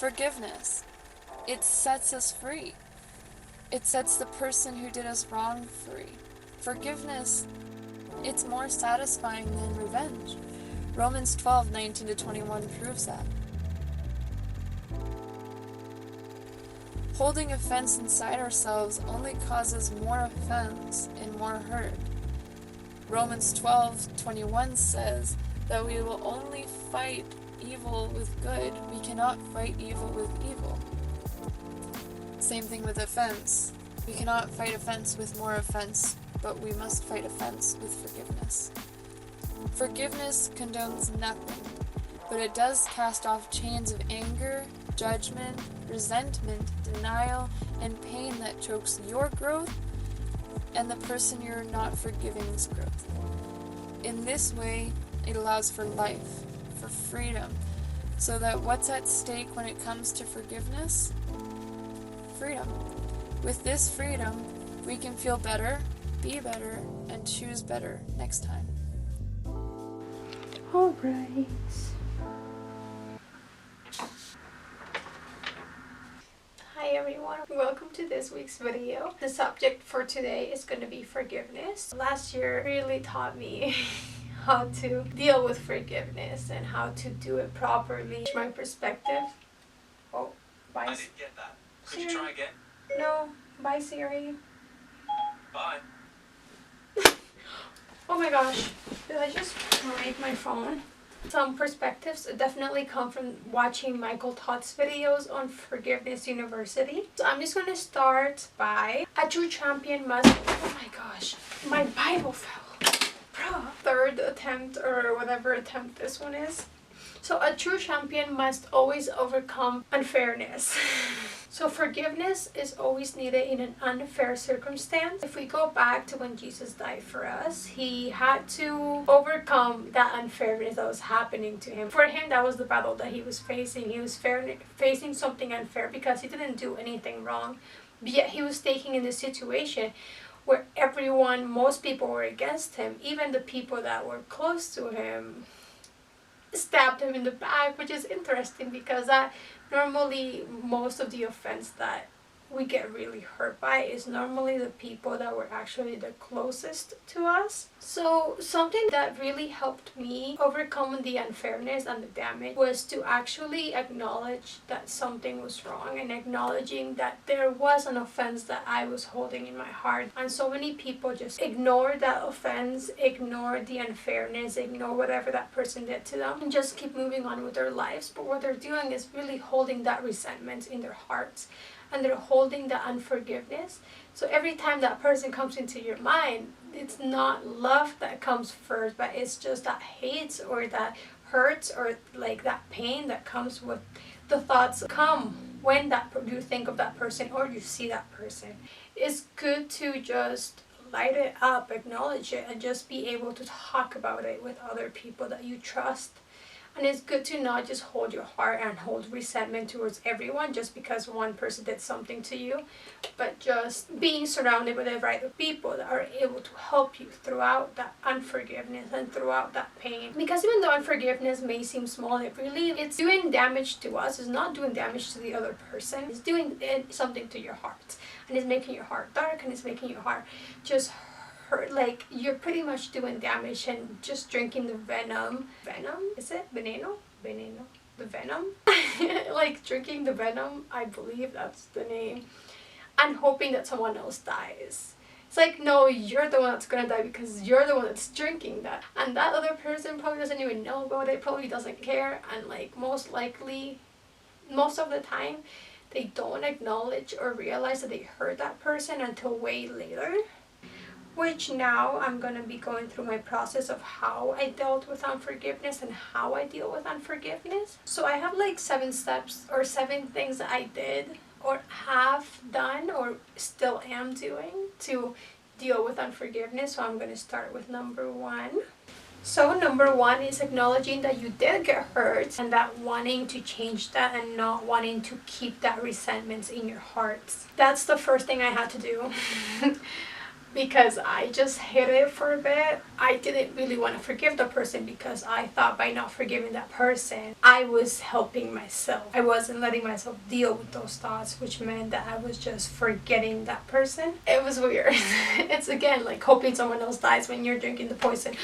Forgiveness. It sets us free. It sets the person who did us wrong free. Forgiveness, it's more satisfying than revenge. Romans 12:19-21 proves that. Holding offense inside ourselves only causes more offense and more hurt. Romans 12:21 says that we will only fight evil with good. We cannot fight evil with evil. Same thing with offense. We cannot fight offense with more offense, but we must fight offense with forgiveness. Forgiveness condones nothing, but it does cast off chains of anger, judgment, resentment, denial, and pain that chokes your growth and the person you're not forgiving's growth. In this way, it allows for life, for freedom, so that what's at stake when it comes to forgiveness? Freedom. With this freedom, we can feel better, be better, and choose better next time. Alright. Hi everyone, welcome to this week's video. The subject for today is going to be forgiveness. Last year really taught me how to deal with forgiveness and how to do it properly. My perspective. Oh, bye. I didn't get that. Could Siri. you try again? No, bye Siri. Bye. Oh my gosh, did I just break my phone? Some perspectives definitely come from watching Michael Todd's videos on Forgiveness University. So I'm just going to start by a true champion must... Oh my gosh, my Bible fell. Bruh. Third attempt or whatever attempt this one is. So a true champion must always overcome unfairness. So forgiveness is always needed in an unfair circumstance. If we go back to when Jesus died for us, he had to overcome that unfairness that was happening to him. For him, that was the battle that he was facing. He was facing something unfair because he didn't do anything wrong. But yet he was taking in the situation where most people were against him. Even the people that were close to him stabbed him in the back, which is interesting because that normally most of the offense that we get really hurt by is normally the people that were actually the closest to us. So something that really helped me overcome the unfairness and the damage was to actually acknowledge that something was wrong and acknowledging that there was an offense that I was holding in my heart. And so many people just ignore that offense, ignore the unfairness, ignore whatever that person did to them, and just keep moving on with their lives. But what they're doing is really holding that resentment in their hearts. And they're holding the unforgiveness. So every time that person comes into your mind, it's not love that comes first, but it's just that hate or that hurts or like that pain that comes with the thoughts come when you think of that person or you see that person. It's good to just light it up, acknowledge it, and just be able to talk about it with other people that you trust. And it's good to not just hold your heart and hold resentment towards everyone just because one person did something to you, but just being surrounded with the right people that are able to help you throughout that unforgiveness and throughout that pain. Because even though unforgiveness may seem small, it's doing damage to us. It's not doing damage to the other person. It's doing something to your heart. And it's making your heart dark, and it's making your heart just hurt. Like you're pretty much doing damage and just drinking the venom. Is it veneno? The venom. Like drinking the venom, I believe that's the name, and hoping that someone else dies. It's like, no, you're the one that's gonna die because you're the one that's drinking that, and that other person probably doesn't even know about it, probably doesn't care, and like most of the time they don't acknowledge or realize that they hurt that person until way later. Which now I'm going to be going through my process of how I dealt with unforgiveness and how I deal with unforgiveness. So I have like 7 steps or 7 things that I did or have done or still am doing to deal with unforgiveness. So I'm going to start with number 1. So number 1 is acknowledging that you did get hurt and that wanting to change that and not wanting to keep that resentment in your heart. That's the first thing I had to do. because I just hid it for a bit. I didn't really want to forgive the person because I thought by not forgiving that person, I was helping myself. I wasn't letting myself deal with those thoughts, which meant that I was just forgetting that person. It was weird. It's again like hoping someone else dies when you're drinking the poison.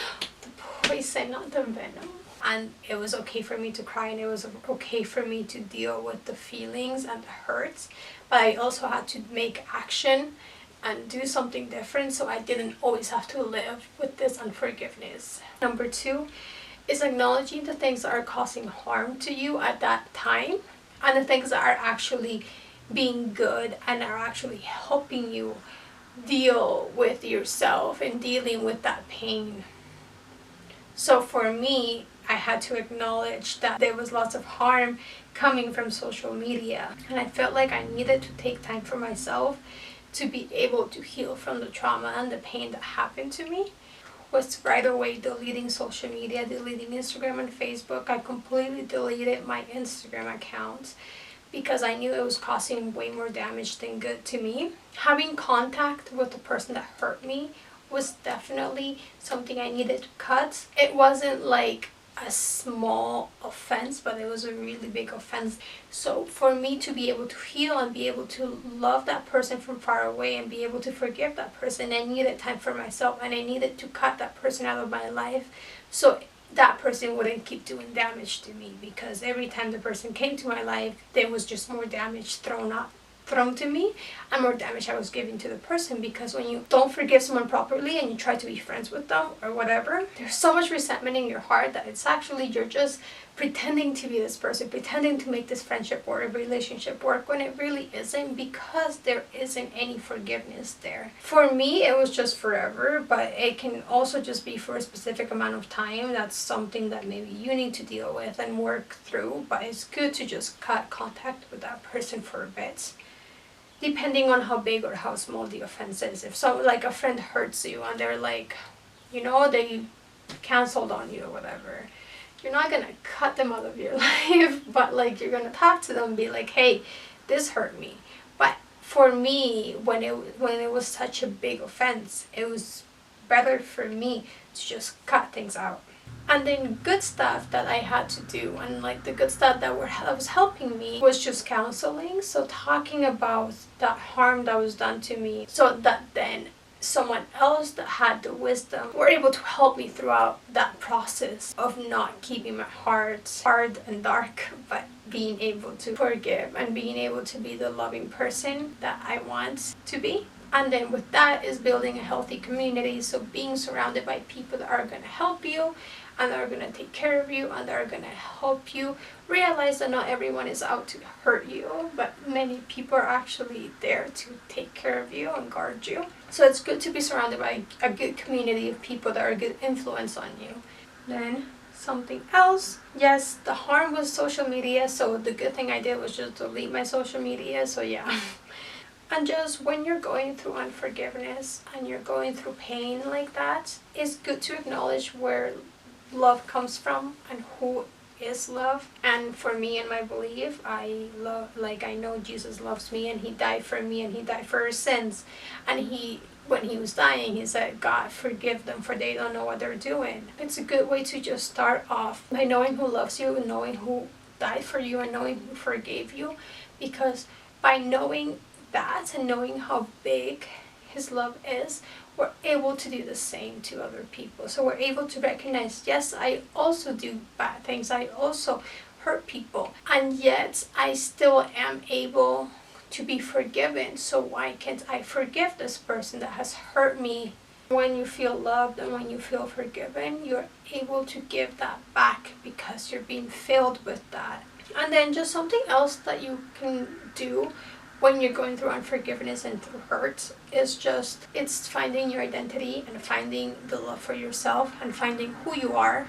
The poison, not the venom. And it was okay for me to cry, and it was okay for me to deal with the feelings and the hurts. But I also had to make action and do something different, so I didn't always have to live with this unforgiveness. Number 2 is acknowledging the things that are causing harm to you at that time, and the things that are actually being good and are actually helping you deal with yourself and dealing with that pain. So for me, I had to acknowledge that there was lots of harm coming from social media, and I felt like I needed to take time for myself to be able to heal from the trauma and the pain that happened to me. Was right away deleting social media, deleting Instagram and Facebook. I completely deleted my Instagram account because I knew it was causing way more damage than good to me. Having contact with the person that hurt me was definitely something I needed to cut. It wasn't like a small offense, but it was a really big offense. So for me to be able to heal and be able to love that person from far away and be able to forgive that person, I needed time for myself, and I needed to cut that person out of my life so that person wouldn't keep doing damage to me, because every time the person came to my life, there was just more damage thrown to me and more damage I was giving to the person. Because when you don't forgive someone properly and you try to be friends with them or whatever, there's so much resentment in your heart that it's actually you're just pretending to be this person, pretending to make this friendship or a relationship work when it really isn't, because there isn't any forgiveness there. For me, it was just forever, but it can also just be for a specific amount of time. That's something that maybe you need to deal with and work through, but it's good to just cut contact with that person for a bit, depending on how big or how small the offense is. If like a friend hurts you and they're like, they canceled on you or whatever, you're not gonna cut them out of your life, but like you're gonna talk to them and be like, hey, this hurt me. But for me, when it was such a big offense, it was better for me to just cut things out. And then good stuff that I had to do, and like the good stuff that was helping me, was just counseling. So talking about that harm that was done to me, so that then someone else that had the wisdom were able to help me throughout that process of not keeping my heart hard and dark, but being able to forgive and being able to be the loving person that I want to be. And then with that is building a healthy community, so being surrounded by people that are going to help you and that are going to take care of you and that are going to help you realize that not everyone is out to hurt you, but many people are actually there to take care of you and guard you. So it's good to be surrounded by a good community of people that are a good influence on you. Then something else, yes, the harm was social media, so the good thing I did was just delete my social media. So yeah. And just when you're going through unforgiveness and you're going through pain like that, it's good to acknowledge where love comes from and who is love. And for me and my belief, I know Jesus loves me, and he died for me, and he died for our sins. And when he was dying, he said, God, forgive them, for they don't know what they're doing. It's a good way to just start off by knowing who loves you and knowing who died for you and knowing who forgave you, because by knowing that and knowing how big his love is, we're able to do the same to other people. So we're able to recognize, yes, I also do bad things, I also hurt people, and yet I still am able to be forgiven. So why can't I forgive this person that has hurt me? When you feel loved and when you feel forgiven, you're able to give that back because you're being filled with that. And then just something else that you can do when you're going through unforgiveness and through hurt is it's finding your identity and finding the love for yourself and finding who you are,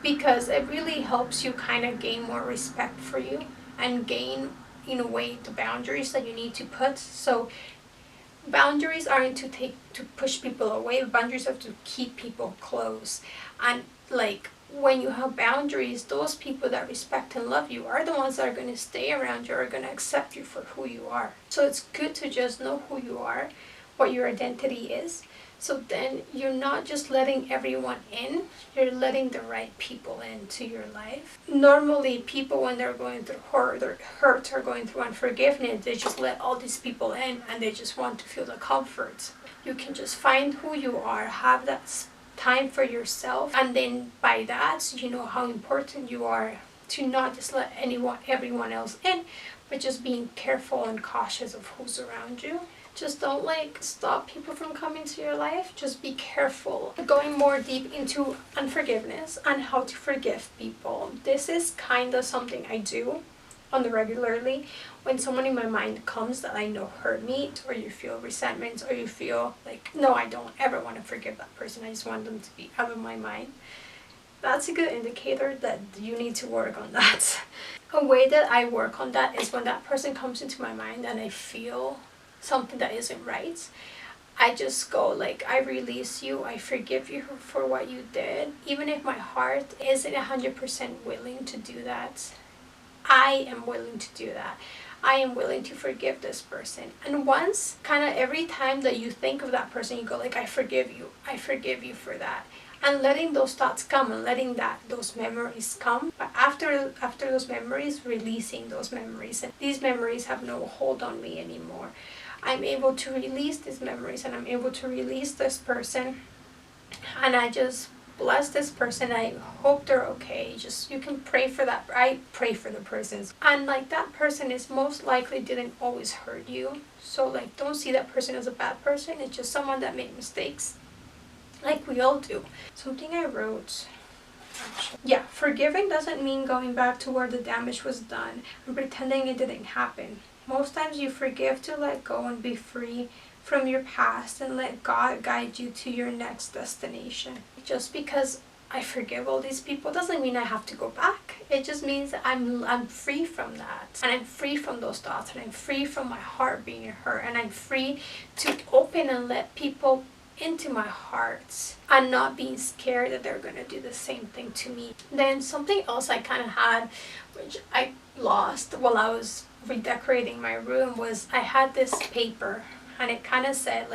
because it really helps you kind of gain more respect for you and gain, in a way, the boundaries that you need to put. So boundaries aren't to push people away, boundaries are to keep people close. And like, when you have boundaries, those people that respect and love you are the ones that are going to stay around you, are going to accept you for who you are. So it's good to just know who you are, what your identity is. So then you're not just letting everyone in, you're letting the right people into your life. Normally people, when they're going through hurt or going through unforgiveness, they just let all these people in and they just want to feel the comfort. You can just find who you are, have that time for yourself, and then by that you know how important you are to not just let everyone else in, but just being careful and cautious of who's around you. Just don't stop people from coming to your life. Just be careful. Going more deep into unforgiveness and how to forgive people. This is kind of something I do on the regularly. When someone in my mind comes that I know hurt me, or you feel resentment, or you feel like, no, I don't ever want to forgive that person, I just want them to be out of my mind. That's a good indicator that you need to work on that. A way that I work on that is when that person comes into my mind and I feel something that isn't right, I just go I release you, I forgive you for what you did. Even if my heart isn't 100% willing to do that, I am willing to do that. I am willing to forgive this person. And once, kind of every time that you think of that person, you go I forgive you for that. And letting those thoughts come and letting those memories come. But after those memories, releasing those memories. And these memories have no hold on me anymore. I'm able to release these memories and I'm able to release this person. And I just bless this person. I hope they're okay. Just, you can pray for that. I pray for the persons. And that person is most likely didn't always hurt you. So don't see that person as a bad person. It's just someone that made mistakes. We all do. Something I wrote. Yeah, forgiving doesn't mean going back to where the damage was done and pretending it didn't happen. Most times you forgive to let go and be free from your past and let God guide you to your next destination. Just because I forgive all these people doesn't mean I have to go back. It just means that I'm free from that. And I'm free from those thoughts. And I'm free from my heart being hurt. And I'm free to open and let people into my heart and not being scared that they're going to do the same thing to me. Then something else I kind of had, which I lost while I was redecorating my room, was I had this paper and it kind of said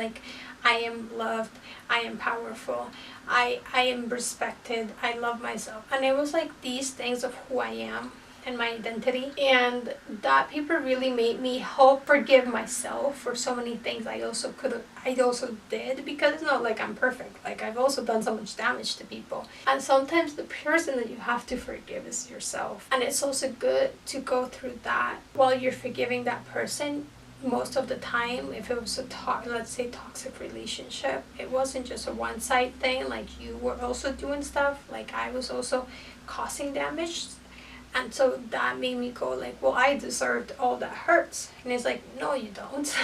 I am loved, I am powerful, I am respected, I love myself. And it was these things of who I am and my identity. And that paper really made me help forgive myself for so many things I also did, because it's not I'm perfect. I've also done so much damage to people. And sometimes the person that you have to forgive is yourself. And it's also good to go through that while you're forgiving that person. Most of the time, if it was let's say toxic relationship, it wasn't just a one-side thing. You were also doing stuff, I was also causing damage. And so that made me go well, I deserved all that hurts. And it's no, you don't.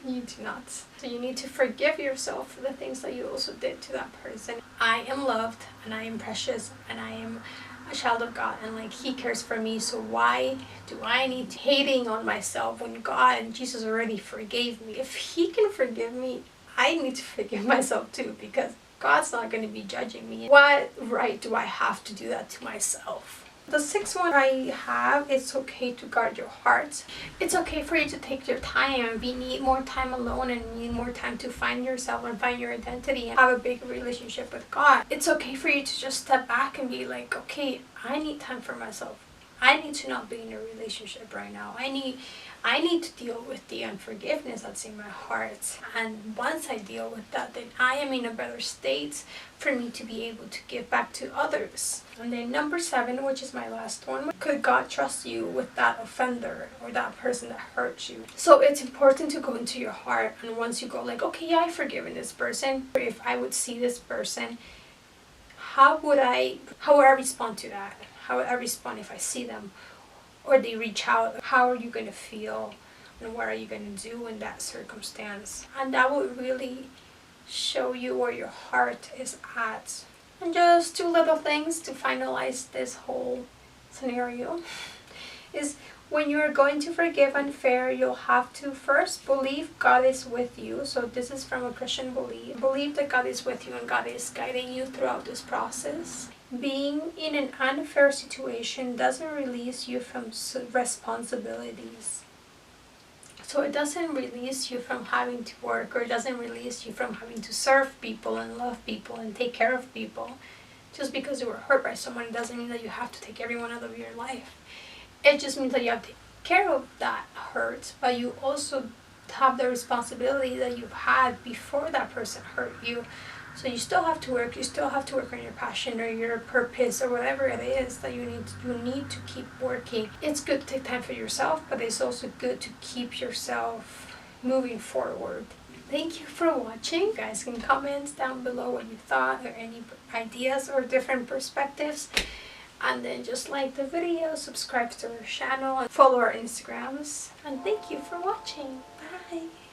You do not. So you need to forgive yourself for the things that you also did to that person. I am loved and I am precious and I am a child of God, and He cares for me. So why do I need hating on myself when God and Jesus already forgave me? If He can forgive me, I need to forgive myself too, because God's not going to be judging me. What right do I have to do that to myself? The sixth one I have, it's okay to guard your heart. It's okay for you to take your time. We need more time alone and need more time to find yourself and find your identity and have a big relationship with God. It's okay for you to just step back and be okay, I need time for myself. I need to not be in a relationship right now. I need to deal with the unforgiveness that's in my heart. And once I deal with that, then I am in a better state for me to be able to give back to others. And then number 7, which is my last one, could God trust you with that offender or that person that hurt you? So it's important to go into your heart, and once you go okay, yeah, I've forgiven this person. If I would see this person, how would I respond to that? How would I respond if I see them or they reach out? How are you going to feel and what are you going to do in that circumstance? And that would really show you where your heart is at. And just 2 little things to finalize this whole scenario is when you're going to forgive unfair, you'll have to first believe God is with you. So this is from a Christian belief. Believe that God is with you and God is guiding you throughout this process. Being in an unfair situation doesn't release you from responsibilities. So it doesn't release you from having to work, or it doesn't release you from having to serve people and love people and take care of people. Just because you were hurt by someone doesn't mean that you have to take everyone out of your life. It just means that you have to take care of that hurt, but you also have the responsibility that you've had before that person hurt you. So you still have to work. You still have to work on your passion or your purpose or whatever it is that you need to keep working. It's good to take time for yourself, but it's also good to keep yourself moving forward. Thank you for watching. You guys can comment down below what you thought or any ideas or different perspectives. And then just like the video, subscribe to our channel, and follow our Instagrams. And thank you for watching. Bye!